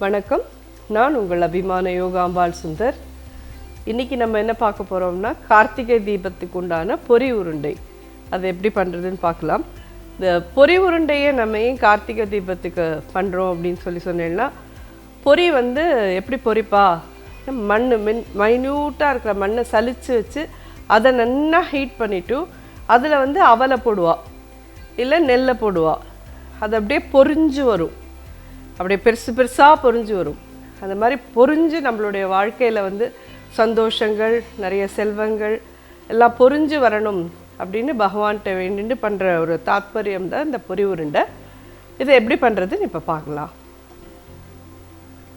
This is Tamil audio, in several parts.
வணக்கம், நான் உங்கள் அபிமான யோகாம்பால் சுந்தர். இன்றைக்கி நம்ம என்ன பார்க்க போகிறோம்னா, கார்த்திகை தீபத்துக்கு உண்டான பொரி உருண்டை. அதை எப்படி பண்ணுறதுன்னு பார்க்கலாம். இந்த பொரி உருண்டையை நம்ம ஏன் கார்த்திகை தீபத்துக்கு பண்ணுறோம் அப்படின்னு சொன்னேன்னா, பொரி எப்படி பொரிப்பா, மைன்யூட்டாக இருக்கிற மண்ணை சலித்து வச்சு அதை நல்லா ஹீட் பண்ணிவிட்டு அதில் அவலை போடுவா, இல்லை நெல்லை போடுவா. அது அப்படியே பொரிஞ்சு வரும், அப்படியே பெருசு பெருசாக பொரிஞ்சு வரும். அந்த மாதிரி பொரிஞ்சு நம்மளுடைய வாழ்க்கையில் சந்தோஷங்கள், நிறைய செல்வங்கள் எல்லாம் பொரிஞ்சு வரணும் அப்படின்னு பகவான்கிட்ட வேண்டிட்டு பண்ணுற ஒரு தாத்பரியம் தான் இந்த பொரி உருண்டை. இதை எப்படி பண்ணுறதுன்னு இப்போ பார்க்கலாம்.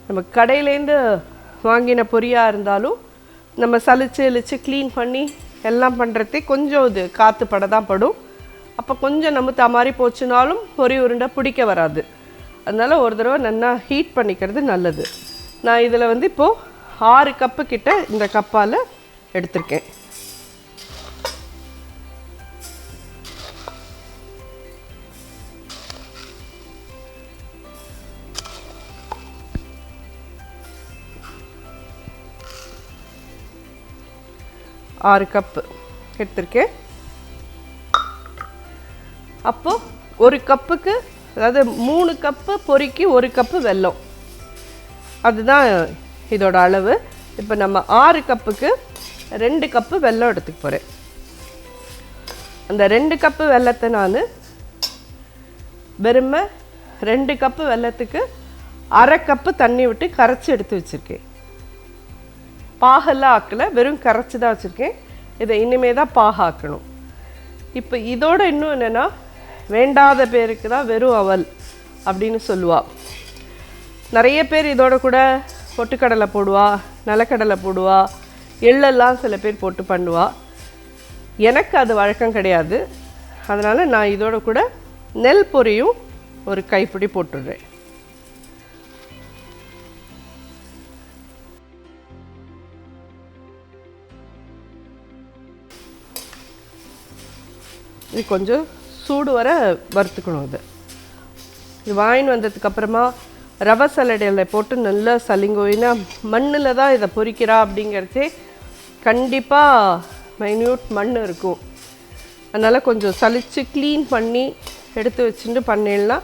நம்ம கடையிலேருந்து வாங்கின பொரியாக இருந்தாலும் நம்ம சலிச்சு இழிச்சு க்ளீன் பண்ணி எல்லாம் பண்ணுறதே கொஞ்சம் இது காற்று பட தான் படும். அப்போ கொஞ்சம் நம்ம மாதிரி போச்சுனாலும் பொரி உருண்டை பிடிக்க வராது. அதனால் ஒரு தடவை நல்லா ஹீட் பண்ணிக்கிறது நல்லது. நான் இதில் இப்போது 6 கப்பு கிட்ட இந்த கப்பால் எடுத்திருக்கேன். ஆறு கப்பு எடுத்திருக்கேன். அப்போது ஒரு கப்புக்கு, அதாவது 3 கப்பு பொரிக்கு 1 கப்பு வெல்லம், அதுதான் இதோட அளவு. இப்போ நம்ம 6 கப்புக்கு 2 கப்பு வெல்லம் எடுத்துக்க போகிறேன். அந்த 2 கப்பு வெல்லத்தை நான் வெறுமை 2 கப்பு வெல்லத்துக்கு அரை கப்பு தண்ணி விட்டு கரைச்சி எடுத்து வச்சுருக்கேன். பாகெல்லாம் ஆக்கலை, வெறும் கரைச்சி தான் வச்சுருக்கேன். இதை இனிமே தான் பாகாக்கணும். இப்போ இதோட இன்னும் என்னென்னா, வேண்டாத பேருக்கு தான் வெறும் அவல் அப்படின்னு சொல்லுவாள். நிறைய பேர் இதோட கூட பொட்டுக்கடலை போடுவா, நிலக்கடலை போடுவா, எள்ளெல்லாம் சில பேர் போட்டு பண்ணுவா. எனக்கு அது வழக்கம் கிடையாது. அதனால் நான் இதோட கூட நெல் பொரியும் ஒரு கைப்பிடி போட்டுடுறேன். இது கொஞ்சம் சூடு வர வறுத்துக்கணும். இது வாங்கின்னு வந்ததுக்கப்புறமா ரவை சல்லடையில் போட்டு நல்லா சலிங்கோயினா மண்ணில் தான் இதை பொரிக்கிறா அப்படிங்கிறதே கண்டிப்பாக மைன்யூட் மண் இருக்கும். அதனால் கொஞ்சம் சலித்து க்ளீன் பண்ணி எடுத்து வச்சுட்டு பண்ணிடனா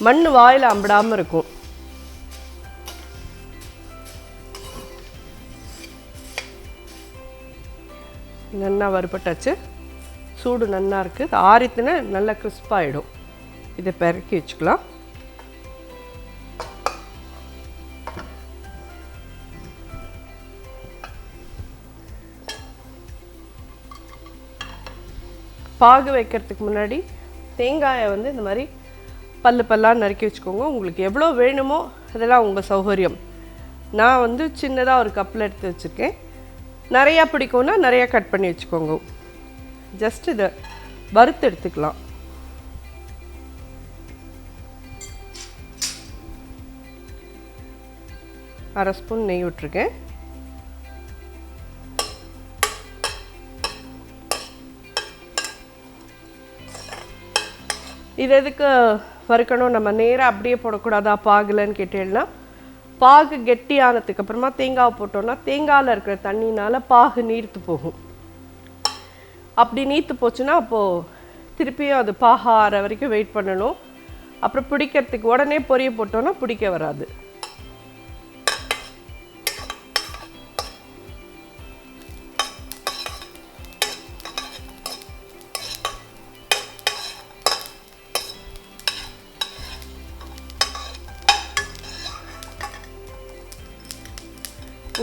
மண் வாயில் அம்பிடாமல் இருக்கும். நல்லா வறுபட்டாச்சு, சூடு நல்லா இருக்குது. ஆறித்துனா நல்லா கிறிஸ்பாகிடும். இதை பெரக்கி வச்சுக்கலாம். பாகு வைக்கிறதுக்கு முன்னாடி தேங்காயை இந்த மாதிரி பல்லாக நறுக்கி வச்சுக்கோங்க. உங்களுக்கு எவ்வளோ வேணுமோ அதெல்லாம் உங்கள் சௌகரியம். நான் சின்னதாக ஒரு கப்பில் எடுத்து வச்சுருக்கேன். நிறையா பிடிக்கும்னா நிறையா கட் பண்ணி வச்சுக்கோங்க. ஜஸ்ட் இதை வறுத்து எடுத்துக்கலாம். அரை ஸ்பூன் நெய் விட்டுருக்கேன். இது எதுக்கு வறுக்கணும், நம்ம நேராக அப்படியே போடக்கூடாதா பாகுலன்னு கேட்டேன்னா, பாகு கெட்டியானதுக்கு அப்புறமா தேங்காய் போட்டோன்னா தேங்காயில் இருக்கிற தண்ணினால் பாகு நீர்த்து போகும். அப்படி நீத்து போச்சுன்னா அப்போது திருப்பியும் அது பாக ஆற வரைக்கும் வெயிட் பண்ணணும். அப்புறம் பிடிக்கிறதுக்கு உடனே பொரிய போட்டோன்னா பிடிக்க வராது.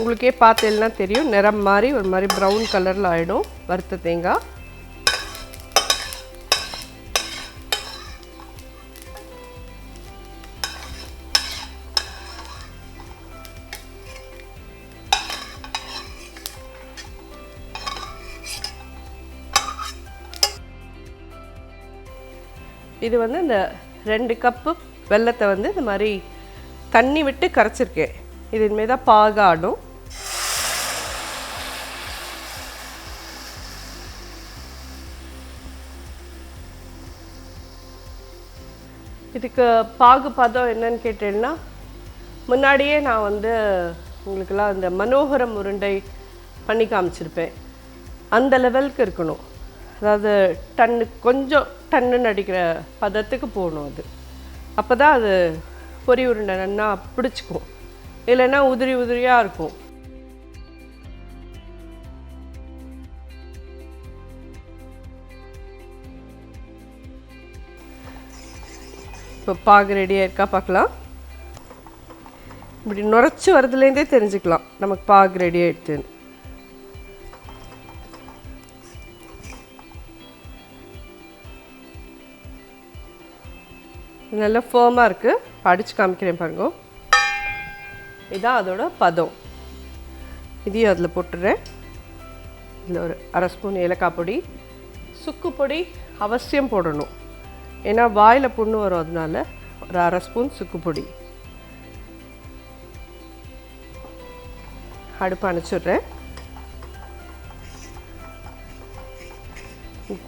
உங்களுக்கே பார்த்தேன்னா தெரியும், நிறம் மாதிரி ஒரு மாதிரி ப்ரௌன் கலரில் ஆகிடும் வறுத்த தேங்காய். இது இந்த 2 கப்பு வெல்லத்தை இந்த மாதிரி தண்ணி விட்டு கரைச்சிருக்கேன். இது இனிமேல் தான் பாகாடும். இதுக்கு பாகு பதம் என்னன்னு கேட்டேன்னா முன்னாடியே நான் வந்து உங்களுக்கெல்லாம் இந்த மனோகரம் உருண்டை பண்ணி காமிச்சிருப்பேன். அந்த லெவலுக்கு இருக்கணும். அதாவது கொஞ்சம் டன்னுன்னு அடிக்கிற பதத்துக்கு போகணும். அது அப்போ தான் அது பொரி உருண்டை நல்லா பிடிச்சிக்கும். இல்லைன்னா உதிரி உதிரியாக இருக்கும். இப்போ பாகு ரெடியாக இருக்கா பார்க்கலாம். இப்படி நுரைச்சி வரதுலேருந்தே தெரிஞ்சுக்கலாம் நமக்கு பாகு ரெடி ஆகிடுச்சுன்னு. நல்லா ஃபேர்மாக இருக்குது. அடித்து காமிக்கிறேன் பாருங்க. இதுதான் அதோட பதம். இதையும் அதில் போட்டுடுறேன். இதில் ஒரு அரை ஸ்பூன் ஏலக்காய் பொடி, சுக்கு பொடி அவசியம் போடணும். ஏன்னா வாயில் புண்ணு வரும். அதனால ஒரு அரை ஸ்பூன் சுக்கு பொடி. அடுப்பு அணைச்சிடுறேன்.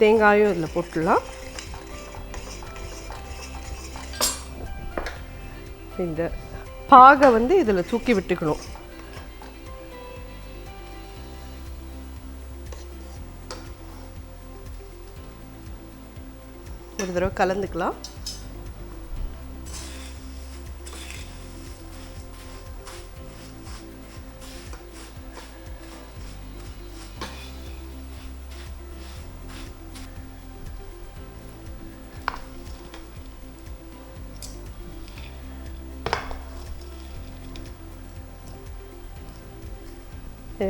தேங்காயும் இதில் போட்டுடலாம். இந்த பாகை வந்து இதில் தூக்கி விட்டுக்கணும். ஒரு தடவை கலந்துக்கலாம்.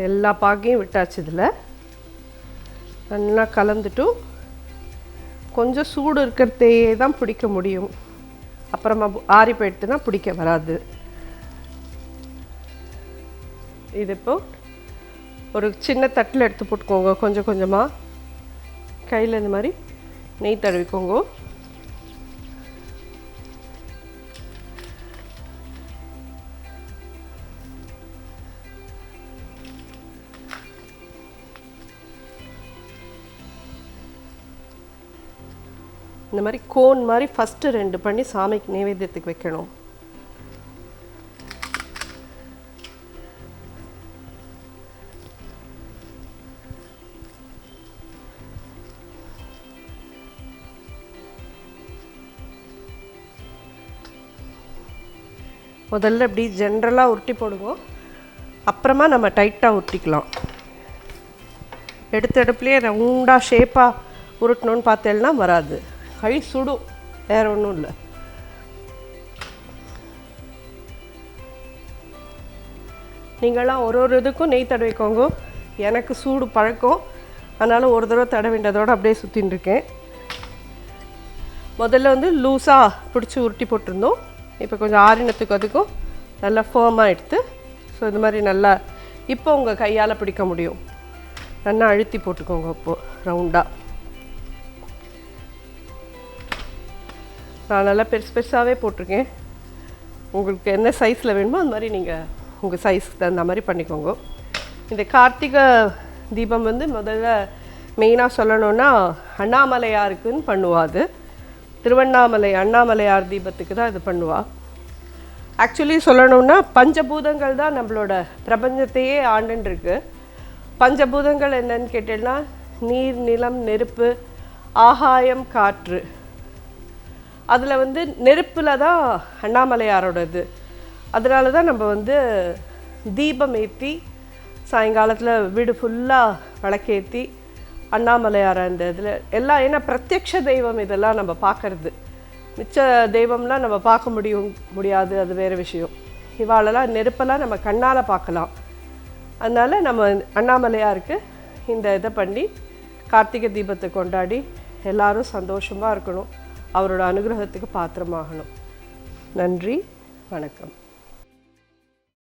எல்லா பாகையும் விட்டாச்சு. இதில் நல்லா கலந்துட்டு கொஞ்சம் சூடு இருக்கிறதே தான் பிடிக்க முடியும். அப்புறமா ஆறி போயிடுத்துனா பிடிக்க வராது. இது இப்போ ஒரு சின்ன தட்டில் எடுத்து போட்டுக்கோங்க. கொஞ்சம் கொஞ்சமாக கையில் இந்த மாதிரி நெய் தடவிக்கோங்க. இந்த மாதிரி கோன் மாதிரி ஃபஸ்ட்டு 2 பண்ணி சாமிக்கு நைவேத்தியத்துக்கு வைக்கணும். முதல்ல இப்படி ஜென்ரலாக உருட்டி போடுவோம். அப்புறமா நம்ம டைட்டாக உருட்டிக்கலாம். எடுத்த அடுப்புலேயே ரவுண்டாக ஷேப்பாக உருட்டணும்னு பார்த்தேன்னா வராது. கை சுடும், வேறு ஒன்றும் இல்லை. நீங்களாம் ஒரு இதுக்கும் நெய் தடவிக்கோங்க. எனக்கு சூடு பழக்கம், அதனால் ஒரு தடவை தடவின்றதோடு அப்படியே சுற்றின்னு இருக்கேன். முதல்ல வந்து லூஸாக பிடிச்சி உருட்டி போட்டிருந்தோம். இப்போ கொஞ்சம் ஆறினத்துக்கு அதுக்கும் நல்லா ஃபேர்மாக எடுத்து, ஸோ இது மாதிரி நல்லா இப்போ உங்கள் கையால் பிடிக்க முடியும். நல்லா அழுத்தி போட்டுக்கோங்க. இப்போது ரவுண்டாக நான் நல்லா பெருசு பெருசாகவே போட்டிருக்கேன். உங்களுக்கு என்ன சைஸில் வேணுமோ அந்த மாதிரி நீங்கள் உங்கள் சைஸ்க்கு தகுந்த மாதிரி பண்ணிக்கோங்க. இந்த கார்த்திகை தீபம் வந்து முதல்ல மெயினாக சொல்லணுன்னா அண்ணாமலையாருக்குன்னு பண்ணுவாது. திருவண்ணாமலை அண்ணாமலையார் தீபத்துக்கு தான் இது பண்ணுவாள். ஆக்சுவலி சொல்லணுன்னா பஞ்சபூதங்கள் தான் நம்மளோட பிரபஞ்சத்தையே ஆண்டுருக்கு. பஞ்சபூதங்கள் என்னன்னு கேட்டேன்னா நீர், நிலம், நெருப்பு, ஆகாயம், காற்று. அதில் வந்து நெருப்பில் தான் அண்ணாமலையாரோடது. அதனால தான் நம்ம வந்து தீபம் ஏற்றி சாயங்காலத்தில் வீடு ஃபுல்லாக விளக்கேற்றி அண்ணாமலையார் அந்த இதில் எல்லாம். ஏன்னா பிரத்யக்ஷ தெய்வம் இதெல்லாம் நம்ம பார்க்கறது. மிச்ச தெய்வம்லாம் நம்ம பார்க்க முடியாது, அது வேறு விஷயம். இவாளெல்லாம் நெருப்பெல்லாம் நம்ம கண்ணால் பார்க்கலாம். அதனால் நம்ம அண்ணாமலையாருக்கு இந்த இதை பண்ணி கார்த்திகை தீபத்தை கொண்டாடி எல்லோரும் சந்தோஷமாக இருக்கணும். அவரோட அனுகிரகத்துக்கு பாத்திரமாகணும். நன்றி, வணக்கம்.